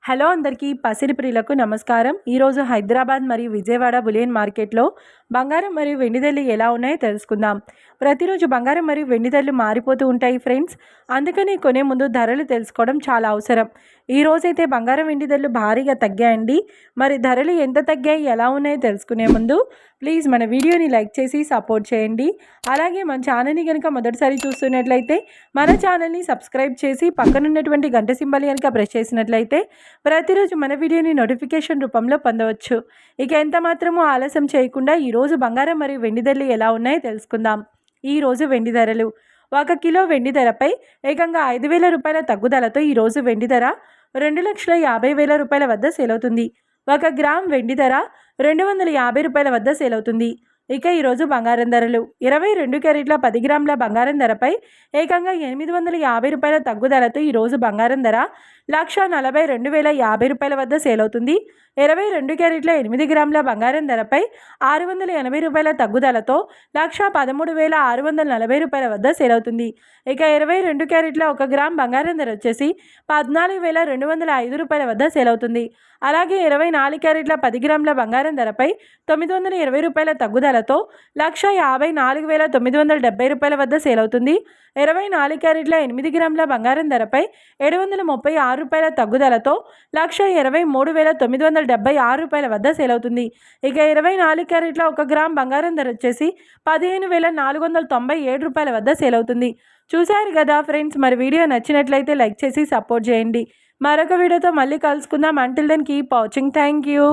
Hello అందరికీ పసిడి ప్రియులకు నమస్కారం. ఈరోజు హైదరాబాద్ మరియు విజయవాడ బులియన్ మార్కెట్లో బంగారం మరియు వెండి ధరలు ఎలా ఉన్నాయో తెలుసుకుందాం. ప్రతిరోజు బంగారం మరియు వెండి ధరలు మారిపోతూ ఉంటాయి ఫ్రెండ్స్. అందుకని కొనే ముందు ధరలు తెలుసుకోవడం చాలా అవసరం. ఈ రోజైతే బంగారం వెండి ధరలు భారీగా తగ్గాయండి. మరి ధరలు ఎంత తగ్గాయి, ఎలా ఉన్నాయో తెలుసుకునే ముందు ప్లీజ్ మన వీడియోని లైక్ చేసి సపోర్ట్ చేయండి. అలాగే మన ఛానల్ని కనుక మొదటిసారి చూస్తున్నట్లయితే మన ఛానల్ని సబ్స్క్రైబ్ చేసి పక్కనున్నటువంటి గంట సింబల్ కనుక ప్రెస్ చేసినట్లయితే ప్రతిరోజు మన వీడియోని నోటిఫికేషన్ రూపంలో పొందవచ్చు. ఇక ఎంత మాత్రమూ ఆలస్యం చేయకుండా ఈరోజు బంగారం మరియు వెండి ధరలు ఎలా ఉన్నాయో తెలుసుకుందాం. ఈరోజు వెండి ధరలు: 1 కిలో వెండి ధరపై ఏకంగా 5,000 రూపాయల తగ్గుదలతో ఈరోజు వెండి ధర 2,50,000 రూపాయల వద్ద సేల్ అవుతుంది. 1 గ్రామ్ వెండి ధర 250 రూపాయల వద్ద సేల్ అవుతుంది. ఇక ఈరోజు బంగారం ధరలు: 22 క్యారెట్ల 10 గ్రాముల బంగారం ధరపై ఏకంగా 850 రూపాయల తగ్గుదలతో ఈరోజు బంగారం ధర 1,42,050 రూపాయల వద్ద సేల్ అవుతుంది. 22 క్యారెట్ల 8 గ్రాముల బంగారం ధరపై 680 రూపాయల తగ్గుదలతో 1,13,640 రూపాయల వద్ద సేల్ అవుతుంది. ఇక 22 క్యారెట్ల 1 గ్రామ్ బంగారం ధర వచ్చేసి 14,205 రూపాయల వద్ద సేల్ అవుతుంది. అలాగే 24 క్యారెట్ల 10 గ్రాముల బంగారం ధరపై 920 రూపాయల తగ్గుదలతో 1,54,970 రూపాయల వద్ద సేల్ అవుతుంది. 24 క్యారెట్ల 8 గ్రాముల బంగారం ధరపై 736 రూపాయల తగ్గుదలతో 1,23,976 రూపాయల వద్ద సేల్ అవుతుంది. ఇక 24 క్యారెట్ల 1 గ్రామ్ బంగారం ధర వచ్చేసి 15,497 రూపాయల వద్ద సేల్ అవుతుంది. చూశారు కదా ఫ్రెండ్స్, మరి వీడియో నచ్చినట్లయితే లైక్ చేసి సపోర్ట్ చేయండి. మరొక వీడియోతో మళ్ళీ కలుసుకుందాం. Until then keep watching. Thank you.